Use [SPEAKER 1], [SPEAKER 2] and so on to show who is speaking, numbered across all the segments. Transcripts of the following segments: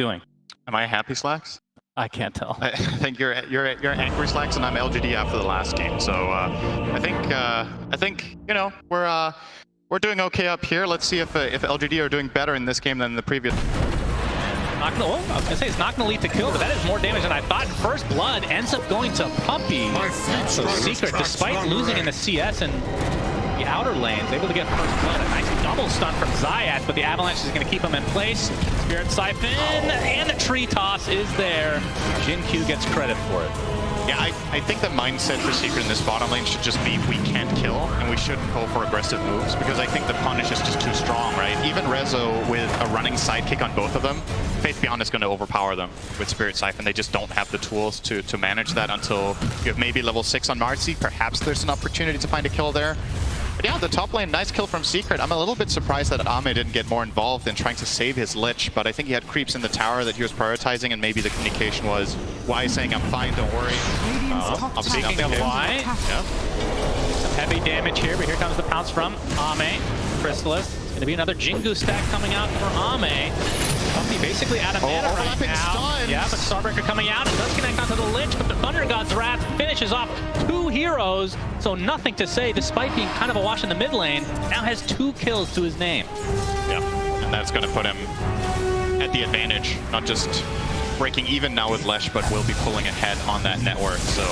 [SPEAKER 1] doing?
[SPEAKER 2] Am I happy, Slacks?
[SPEAKER 1] I can't tell.
[SPEAKER 2] I think you're angry, Slacks, and I'm LGD after the last game. So I think you know we're doing okay up here. Let's see if LGD are doing better in this game than the previous.
[SPEAKER 1] I was gonna say it's not gonna lead to kill, but that is more damage than I thought. First blood ends up going to Puppy. So Secret, despite losing in the CS and the outer lanes, able to get first blood. A nice double stun from Zayat, but the Avalanche is going to keep him in place. Spirit Siphon and the tree toss is there. Jin Q gets credit for it.
[SPEAKER 2] Yeah, I think the mindset for Secret in this bottom lane should just be we can't kill and we shouldn't go for aggressive moves because I think the punish is just too strong, right? Even Rezo with a running sidekick on both of them, Faith Beyond is going to overpower them with Spirit Siphon. They just don't have the tools to manage that until you have maybe level 6 on Marcy. Perhaps there's an opportunity to find a kill there. But yeah, the top lane, nice kill from Secret. I'm a little bit surprised that Abed didn't get more involved in trying to save his Lich, but I think he had creeps in the tower that he was prioritizing, and maybe the communication was Y saying, I'm fine, don't worry.
[SPEAKER 1] Speaking of Y,
[SPEAKER 2] yeah.
[SPEAKER 1] some heavy damage here, but here comes the pounce from Ame. Chrysalis. It's going to be another Jingu stack coming out for Ame. Puppy basically out of mana right now.
[SPEAKER 2] Stuns.
[SPEAKER 1] Yeah, but Starbreaker coming out and does connect onto the Lich, but the Thunder God's Wrath finishes off 2 heroes, so nothing to say, despite being kind of a wash in the mid lane, now has 2 kills to his name.
[SPEAKER 2] Yeah, and that's going to put him at the advantage, not just breaking even now with Lesh, but will be pulling ahead on that network, so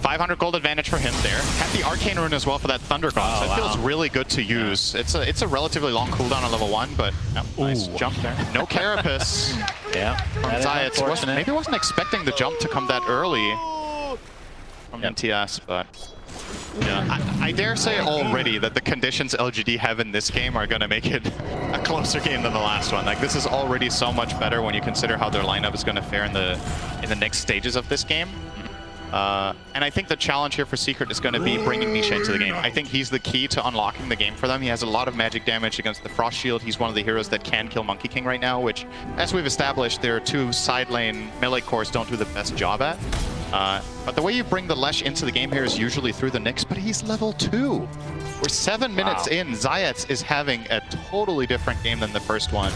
[SPEAKER 2] 500 gold advantage for him there. Had the Arcane Rune as well for that Thunder God, so it feels really good to use. Yeah. It's a relatively long cooldown on level 1, but nice jump there. No Carapace.
[SPEAKER 1] Yeah,
[SPEAKER 2] from Zayat. Maybe wasn't expecting the jump to come that early from NTS, but yeah. I dare say already that the conditions LGD have in this game are going to make it a closer game than the last one. Like, this is already so much better when you consider how their lineup is going to fare in the next stages of this game. And I think the challenge here for Secret is going to be bringing Nisha into the game. I think he's the key to unlocking the game for them. He has a lot of magic damage against the Frost Shield. He's one of the heroes that can kill Monkey King right now, which, as we've established, their 2 side lane melee cores don't do the best job at. But the way you bring the Lesh into the game here is usually through the Nyx, but he's level 2. We're 7 minutes in. Zayat is having a totally different game than the first one.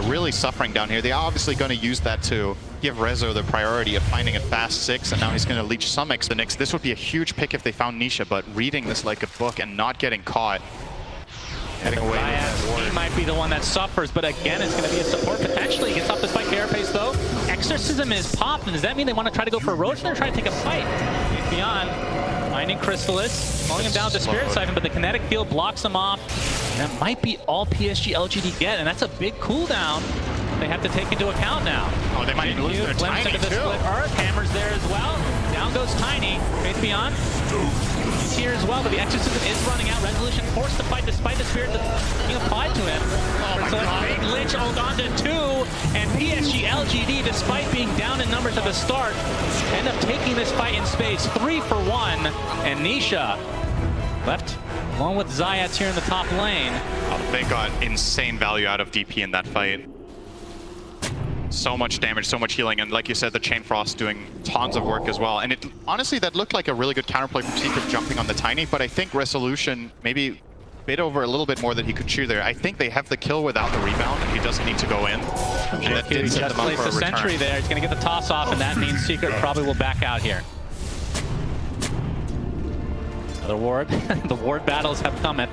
[SPEAKER 2] Really suffering down here. They're obviously going to use that to give Rezo the priority of finding a fast 6, and now he's going to leech some X the Nyx. This would be a huge pick if they found Nisha, but reading this like a book and not getting caught. Heading away
[SPEAKER 1] he might be the one that suffers, but again, it's going to be a support potentially. He gets off this fight Carapace though. Exorcism is popped, and does that mean they want to try to go for erosion or try to take a fight? Beyond, finding Chrysalis, slowing him down with the Spirit Siphon, but the kinetic field blocks him off. And that might be all PSG.LGD get, and that's a big cooldown they have to take into account now.
[SPEAKER 2] Oh, they might lose their Tiny
[SPEAKER 1] into the split Earth, Hammer's there as well. Down goes Tiny. Faith Beyond. He's here as well, but the Exorcism is running out. Resolution forced to fight despite the spirit that's being applied to him. Oh my God. Big Lich hold on to 2, and PSG.LGD, despite being down in numbers at the start, end up taking this fight in space 3 for 1, and Nisha left along with Zayat here in the top lane.
[SPEAKER 2] Oh, they got insane value out of DP in that fight. So much damage, so much healing, and like you said, the Chain Frost doing tons of work as well. And it honestly, that looked like a really good counterplay from Secret jumping on the Tiny, but I think Resolution maybe bit over a little bit more than he could chew there. I think they have the kill without the rebound, and he doesn't need to go in. And that did set them up for a return.
[SPEAKER 1] Sentry there. He's going to get the toss off, and that means Secret probably will back out here. Another ward. The ward battles have come. Yep.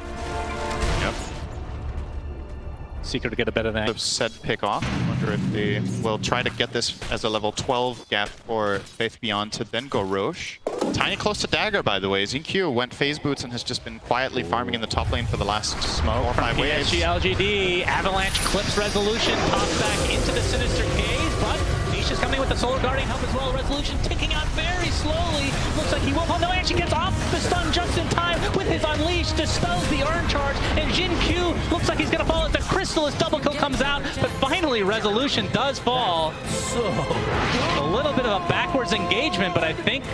[SPEAKER 1] Secret to get a better than
[SPEAKER 2] set pick off. I wonder if they will try to get this as a level 12 gap for Faith Beyond to then go Roche. Tiny close to Dagger, by the way. ZQ went phase boots and has just been quietly farming in the top lane for the last 4 or 5 waves.
[SPEAKER 1] PSG.LGD, Avalanche clips Resolution, tops back into the Sinister Gaze, but Nisha's coming with the Solar Guardian help as well. Resolution ticking out very slowly. Looks like he will. Oh no, he actually gets off the stun just in time with his Unleash, dispels the Urn Charge, and Jin Q looks like he's going to fall as the Chrysalis double kill comes out, but finally Resolution does fall. A little bit of a backwards engagement, but I think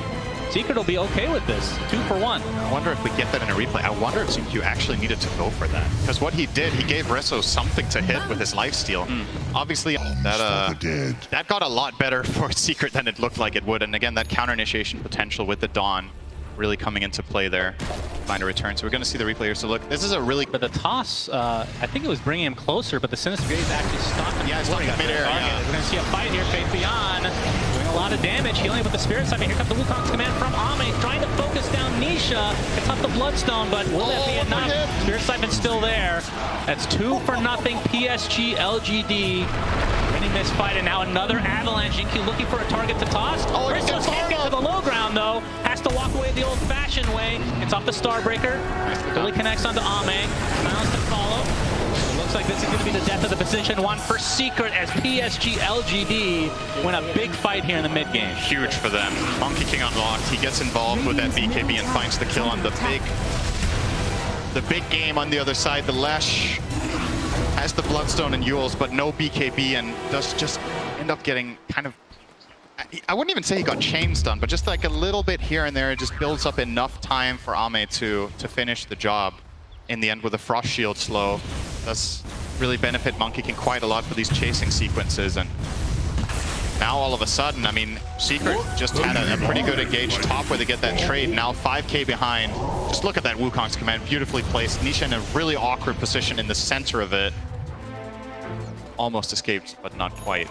[SPEAKER 1] Secret will be okay with this. 2 for 1.
[SPEAKER 2] I wonder if we get that in a replay. I wonder if ZQ actually needed to go for that. Because what he did, he gave Rezo something to hit with his lifesteal. Obviously, that got a lot better for Secret than it looked like it would. And again, that counter initiation potential with the Dawn really coming into play there. Find a return. So we're going to see the replay here. So look, this is a really...
[SPEAKER 1] But the toss, I think it was bringing him closer, but the Sinister Gaze actually stopped him.
[SPEAKER 2] Yeah, it's stopped in midair. Yeah.
[SPEAKER 1] We're going to see a fight here. Faith Beyond doing a lot of damage, healing with the Spirit Siphon. Here comes the Wukong's command from Ame, trying to focus down Nisha. It's up the Bloodstone, but will that be enough? Spirit Siphon's still there. That's 2-0 PSG.LGD. Winning this fight, and now another Avalanche. Jinky looking for a target to toss. Crystal's can't get to the low ground, though. Has to walk away the old-fashioned way. It's off the Starbreaker. Really connects onto Ame. Silence to follow. It looks like this is going to be the death of the position one for Secret as PSG.LGD win a big fight here in the mid-game.
[SPEAKER 2] Huge for them. Monkey King unlocked. He gets involved with that BKB and finds the kill on the big game on the other side. The Lash has the Bloodstone and Yules, but no BKB, and does just end up getting kind of... I wouldn't even say he got chain stunned, but just like a little bit here and there. It just builds up enough time for Ame to finish the job in the end with a Frost Shield slow. Does really benefit Monkey King quite a lot for these chasing sequences. And now all of a sudden, I mean, Secret just had a pretty good engaged top where they get that trade. Now 5k behind. Just look at that Wukong's command, beautifully placed. Nisha in a really awkward position in the center of it. Almost escaped, but not quite.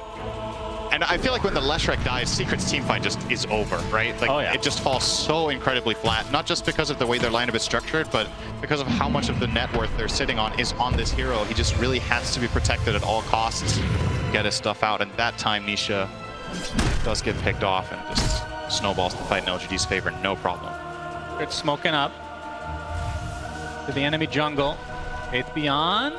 [SPEAKER 2] And I feel like when the Leshrac dies, Secret's teamfight just is over, right? Like, it just falls so incredibly flat, not just because of the way their lineup is structured, but because of how much of the net worth they're sitting on is on this hero. He just really has to be protected at all costs, get his stuff out, and that time Nisha does get picked off and just snowballs the fight in LGD's favor, no problem.
[SPEAKER 1] It's smoking up to the enemy jungle. Faith Beyond.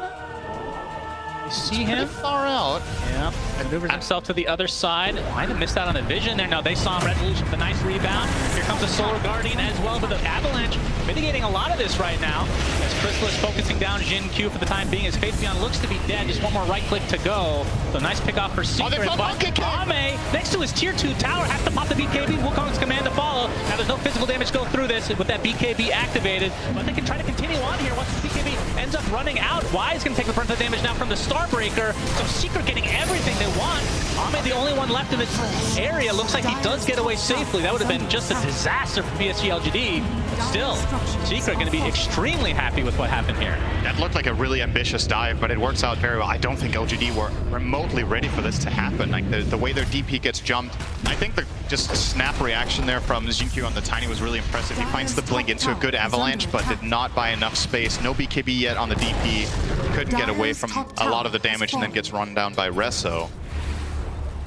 [SPEAKER 1] You see him?
[SPEAKER 2] Far out.
[SPEAKER 1] Yeah. Maneuvers himself to the other side. Might have missed out on the vision there. No, they saw him. Resolution with a nice rebound. Here comes the Solar Guardian as well, but the Avalanche mitigating a lot of this right now. As Crystal is focusing down Jin Q for the time being, as Faith Beyond looks to be dead. Just one more right click to go. So nice pick off for Secret. But Ame, next to his tier 2 tower, has to pop the BKB. Wukong's command to follow. Now there's no physical damage go through this with that BKB activated. But they can try to continue on here once the BKB ends up running out. Wise going to take the brunt of the damage now from the Starbreaker. So Secret getting everything they want. Ame the only one left in this area. Looks like he does get away safely. That would have been just a disaster for PSG.LGD. Still, Secret going to be extremely happy with what happened here.
[SPEAKER 2] That looked like a really ambitious dive, but it works out very well. I don't think LGD were remotely ready for this to happen. Like the way their DP gets jumped. I think the just snap reaction there from Jinkyu on the Tiny was really impressive. He finds the blink into a good avalanche, but did not buy enough space. No BKB yet on the DP. Couldn't get away from a lot of the damage and then gets run down by Resso.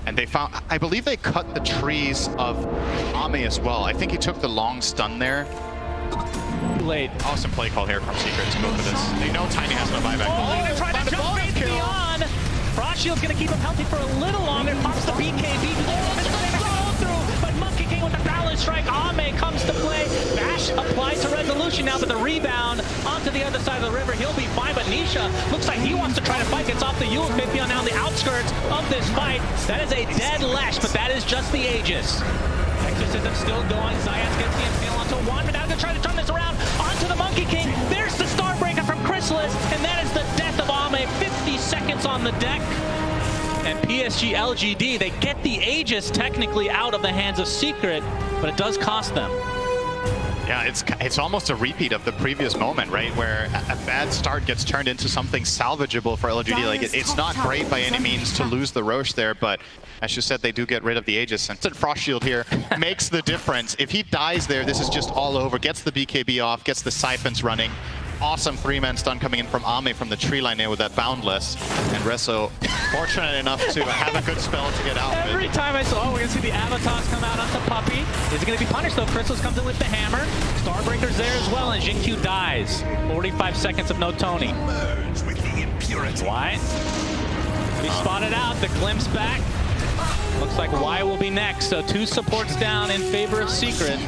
[SPEAKER 2] And they found, I believe they cut the trees of Ame as well. I think he took the long stun there.
[SPEAKER 1] Too late.
[SPEAKER 2] Awesome play call here from Secret to go for this. They know Tiny has no buyback.
[SPEAKER 1] Oh, they're trying to jump Faith Beyond. Frost Shield's going to keep him healthy for a little longer. Pops the BKB. But Monkey King with the balance strike. Ame comes to play. Bash applied to Resolution now, but the rebound onto the other side of the river. He'll be fine, but Nisha looks like he wants to try to fight. Gets off the Yule. Faith Beyond now on the outskirts of this fight. That is a dead Lash, but that is just the Aegis. Exorcism still going. Zayas gets the impale onto Wander. Now they're trying to turn this around onto the Monkey King. There's the Starbreaker from Chrysalis, and that is the death of Ame. 50 seconds on the deck. And PSG.LGD, they get the Aegis technically out of the hands of Secret, but it does cost them.
[SPEAKER 2] Yeah, it's almost a repeat of the previous moment, right? Where a bad start gets turned into something salvageable for LGD. Like, it's not great by any means to lose the Roche there, but as you said, they do get rid of the Aegis. And Frost Shield here makes the difference. If he dies there, this is just all over. Gets the BKB off, gets the Siphons running. Awesome 3-man stun coming in from Ame from the tree line there with that Boundless. And Resso fortunate enough to have a good spell to get out of it.
[SPEAKER 1] Every time I saw, we're going to see the Avatars come out onto Puppey. Is it going to be punished though? Crystals comes in with the hammer. Starbreaker's there as well, and Jinkyu dies. 45 seconds of no Tony. Why? He spotted out, the glimpse back. Looks like Y will be next, so 2 supports down in favor of Secret.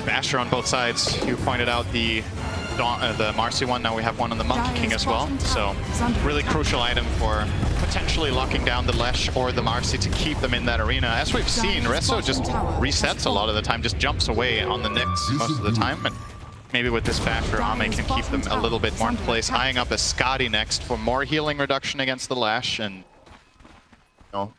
[SPEAKER 2] Basher on both sides. You pointed out the Marcy one. Now we have one on the Monkey King as well. So really crucial item for potentially locking down the Lesh or the Marcy to keep them in that arena. As we've seen, Resso just resets a lot of the time, just jumps away on the Nyx most of the time. And maybe with this Basher, Ame can keep them a little bit more in place. Eyeing up a Scotty next for more healing reduction against the Lash. And you know,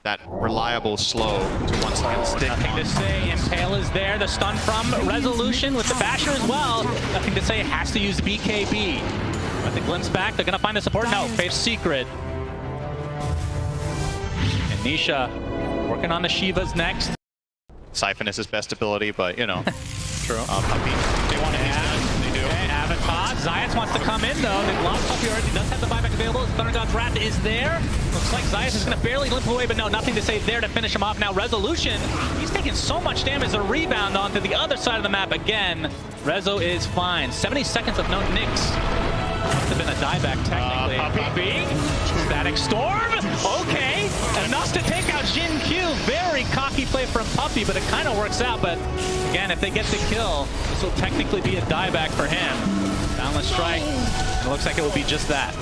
[SPEAKER 2] that reliable slow to once again stick.
[SPEAKER 1] Nothing to say. Impale is there. The stun from Resolution with the Basher as well. Nothing to say. Has to use the BKB. But the glimpse back. They're going to find the support. No, face Secret. And Nisha working on the Shivas next.
[SPEAKER 2] Siphon is his best ability, but you know.
[SPEAKER 1] True.
[SPEAKER 2] Puppy. They want to use that. They do.
[SPEAKER 1] Okay, Avatar. Zayas wants to come in though. They've lost Puppy already. Does have the buyback available. Thunder God's Wrath is there. Looks like Zayas is going to barely limp away, but no, nothing to say there to finish him off. Now Resolution, he's taking so much damage. A rebound onto the other side of the map again. Rezo is fine. 70 seconds of no nicks. Must have been a dieback technically. Puppy. Static Storm. Okay. Enough to take out Jin Q. Very cocky play from Puppy, but it kind of works out. But again, if they get the kill, this will technically be a dieback for him. Boundless Strike. It looks like it will be just that.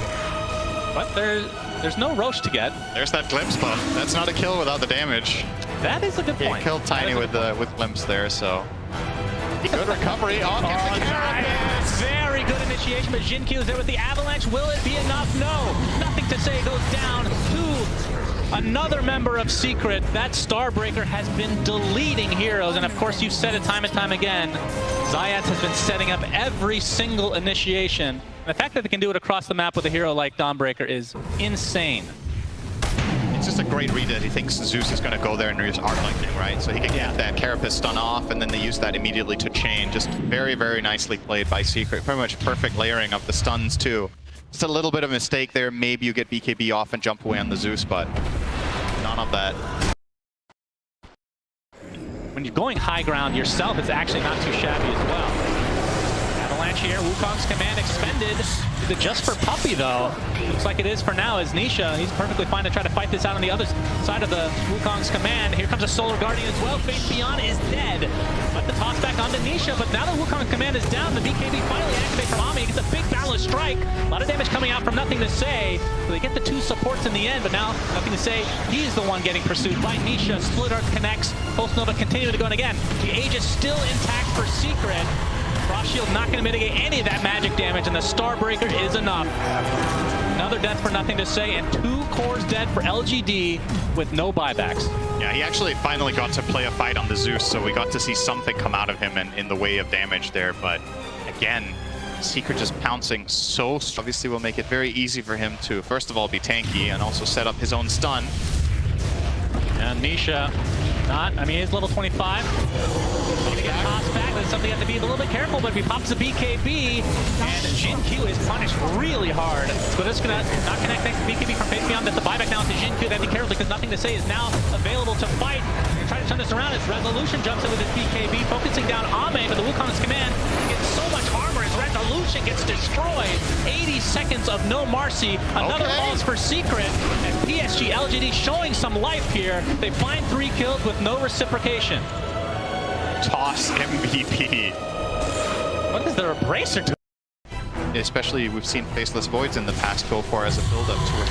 [SPEAKER 1] But there's no Roche to get.
[SPEAKER 2] There's that glimpse, but that's not a kill without the damage.
[SPEAKER 1] That is a good point.
[SPEAKER 2] He killed Tiny with glimpse there, so. Good recovery. Oh,
[SPEAKER 1] nice. Very good initiation, but Jin Q is there with the avalanche. Will it be enough? No. Nothing to say. Goes down to another member of Secret. That Starbreaker has been deleting heroes, and of course you've said it time and time again. Zayas has been setting up every single initiation. And the fact that they can do it across the map with a hero like Dawnbreaker is insane.
[SPEAKER 2] It's just a great read that he thinks Zeus is going to go there and use Arc Lightning, right? So he can get that Carapace stun off, and then they use that immediately to chain. Just very, very nicely played by Secret. Pretty much perfect layering of the stuns, too. Just a little bit of a mistake there. Maybe you get BKB off and jump away on the Zeus, but none of that.
[SPEAKER 1] When you're going high ground yourself, it's actually not too shabby as well. Avalanche here, Wukong's command expended. Is it just for Puppy, though? Looks like it is for now, as Nisha, he's perfectly fine to try to fight this out on the other side of the Wukong's command. Here comes a Solar Guardian as well. Face Beyond is dead. But the toss back onto Nisha, but now the Wukong's command is down. The BKB finally activates from Ami. He gets a big Boundless Strike. A lot of damage coming out from Nothing to Say. So they get the two supports in the end, but now Nothing to Say, he's the one getting pursued by Nisha. Split Earth connects. Pulse Nova continuing to go, and again, the Age is still intact for Secret. Frost Shield not going to mitigate any of that magic damage, and the Starbreaker is enough. Another death for Nothing to Say, and 2 cores dead for LGD with no buybacks.
[SPEAKER 2] Yeah, he actually finally got to play a fight on the Zeus, so we got to see something come out of him in the way of damage there. But again, Secret just pouncing so obviously will make it very easy for him to, first of all, be tanky and also set up his own stun.
[SPEAKER 1] And Nisha, he's level 25. Going to get tossed back. That's something you have to be a little bit careful, but if he pops the BKB, and Jin Q is punished really hard. But it's going to not connect thanks to BKB from Face Beyond. That's the buyback now to Jin Q. They have to be careful because Nothing to Say is now available to fight. They're trying to turn this around as Resolution jumps in with his BKB, focusing down Ame, but the Wukong's command gets so much armor as Resolution gets destroyed. 80 seconds of no mercy. Another falls for Secret, and PSG.LGD showing some life here. They find 3 kills with no reciprocation.
[SPEAKER 2] Toss MVP.
[SPEAKER 1] What is their Bracer to?
[SPEAKER 2] Especially, we've seen Faceless Voids in the past go for as a build-up to it.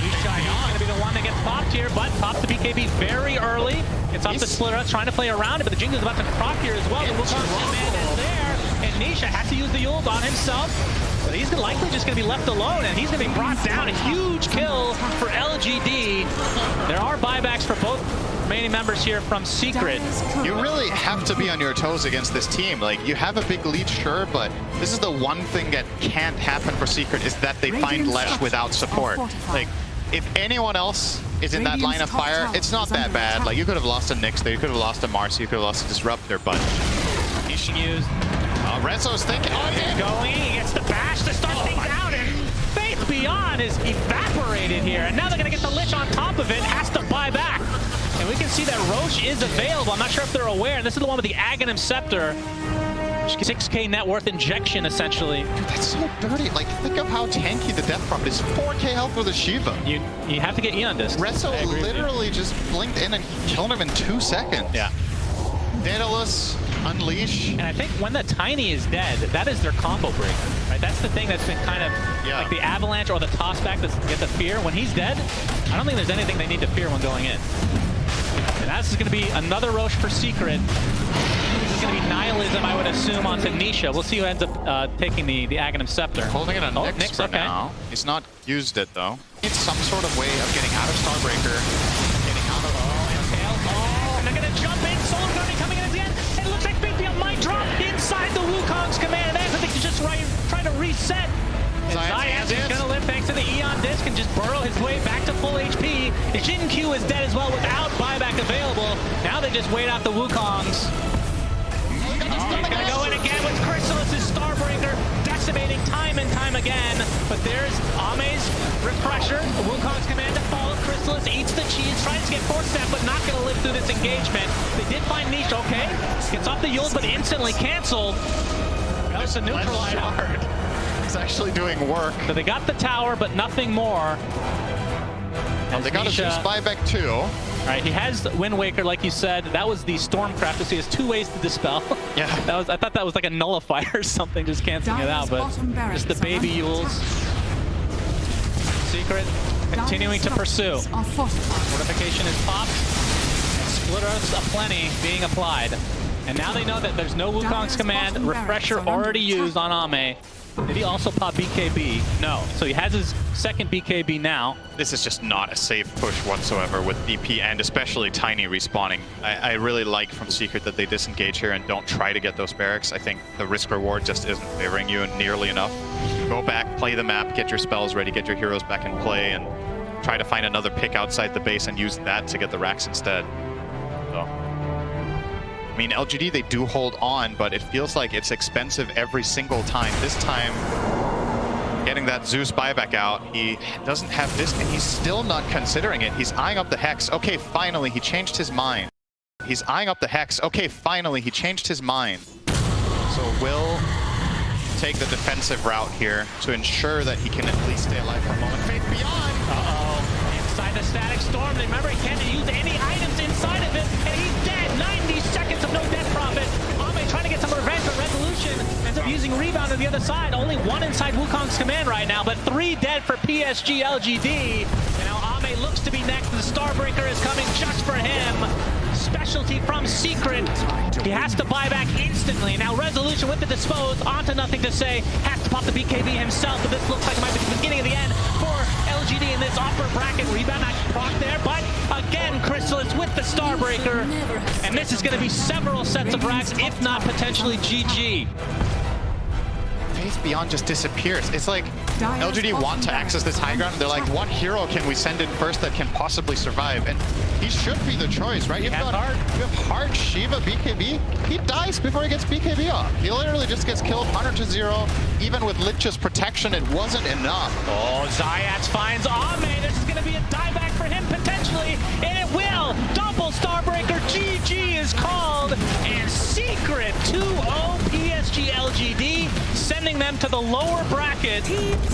[SPEAKER 1] He's going to be the one that gets popped here, but pops the BKB very early. Gets off the Splitter, trying to play around it, but the Jinx is about to proc here as well. The Wukong's command is there, and Nisha has to use the ult on himself. But he's likely just going to be left alone, and he's going to be brought down. A huge kill for LGD. There are buybacks for both remaining members here from Secret.
[SPEAKER 2] You really have to be on your toes against this team. Like, you have a big lead, sure, but this is the one thing that can't happen for Secret is that they find Lesh without support. Like, if anyone else is in that line of fire, it's not that bad. Like, you could have lost a Nyx there, you could have lost a Marcy, you could have lost a Disruptor, but
[SPEAKER 1] He's used.
[SPEAKER 2] Rezo's thinking.
[SPEAKER 1] Going, he gets the bash to start things out, and Faith Beyond is evaporated here, and now they're going to get the Lich on top of it, has to buy back. And we can see that Roche is available. I'm not sure if they're aware. This is the one with the Aghanim Scepter. 6k net worth injection, essentially.
[SPEAKER 2] Dude, that's so dirty. Like, think of how tanky the death prop is. 4k health with a Shiva.
[SPEAKER 1] You have to get Eon Disc.
[SPEAKER 2] Rezo literally just blinked in and killed him in 2 seconds.
[SPEAKER 1] Yeah.
[SPEAKER 2] Daedalus, Unleash.
[SPEAKER 1] And I think when the Tiny is dead, that is their combo breaker, right? That's the thing that's been kind of like the Avalanche or the tossback that get the fear. When he's dead, I don't think there's anything they need to fear when going in. And that's going to be another Roche for Secret. This is going to be Nihilism, I would assume, onto Nisha. We'll see who ends up taking the Aghanim Scepter.
[SPEAKER 2] Holding it on Nyx for now. He's not used it, though. It's some sort of way of getting out of Starbreaker, getting out
[SPEAKER 1] Ame coming in at the end. It looks like Big Beyond might drop inside the Wukong's command. I think he's just try to reset. Zayas is going to live thanks to the Eon Disc and just burrow his way back to full HP. Jin Q is dead as well without buyback available. Now they just wait out the Wukongs. He's going to go in again with Chrysalis' Starbreaker, decimating time and time again. But there's Ame's refresher. The Wukong's command to fall. Chrysalis eats the cheese, tries to get force step, but not going to live through this engagement. They did find Niche, okay. Gets off the Yule, but instantly canceled. That was a neutralizer.
[SPEAKER 2] It's actually doing work.
[SPEAKER 1] So they got the tower, but nothing more.
[SPEAKER 2] They got a Zeus buyback too.
[SPEAKER 1] All right, he has Wind Waker, like you said. That was the Stormcraft, so he has 2 ways to dispel.
[SPEAKER 2] Yeah.
[SPEAKER 1] I thought that was like a nullifier or something, just canceling it out, but just the baby Yules. Secret continuing to pursue. Fortification is popped. Splitters aplenty being applied. And now they know that there's no Wukong's command. Refresher already used on Ame. Did he also pop BKB? No. So he has his second BKB now.
[SPEAKER 2] This is just not a safe push whatsoever with BP and especially Tiny respawning. I really like from Secret that they disengage here and don't try to get those barracks. I think the risk reward just isn't favoring you nearly enough. Go back, play the map, get your spells ready, get your heroes back in play, and try to find another pick outside the base and use that to get the racks instead. So, I mean, LGD, they do hold on, but it feels like it's expensive every single time. This time, getting that Zeus buyback out, he doesn't have this, and he's still not considering it. He's eyeing up the Hex. Okay, finally, he changed his mind. He's eyeing up the Hex. Okay, finally, he changed his mind. So will take the defensive route here to ensure that he can at least stay alive for a moment. Faith Beyond!
[SPEAKER 1] Uh-oh. Inside the Static Storm, remember, he can't use any items inside of it, and he's dead. 90 seconds of no death profit. Ame trying to get some revenge for Resolution. Ends up using Rebound on the other side. Only 1 inside Wukong's command right now, but 3 dead for PSG.LGD. And now Ame looks to be next. The Starbreaker is coming just for him. Specialty from Secret. He has to buy back instantly. Now Resolution with the dispose, onto nothing to say. Has to pop the BKB himself, but this looks like it might be the beginning of the end for LGD in this upper bracket. Rebound not proc there, but again Chrysalis with the Starbreaker. And this is going to be several sets of racks, if not potentially GG.
[SPEAKER 2] Faith Beyond just disappears. It's like LGD want to access this high ground, and they're like, what hero can we send in first that can possibly survive? And he should be the choice, right? You have Hard, Shiva, BKB. He dies before he gets BKB off. He literally just gets killed 100-0. Even with Lich's protection, it wasn't enough.
[SPEAKER 1] Oh, Zayats finds Ame. This is going to be a dieback for him potentially, and it will. Double Starbreaker. GG is called, and Secret 2-0 PSG.LGD, sending them to the lower bracket.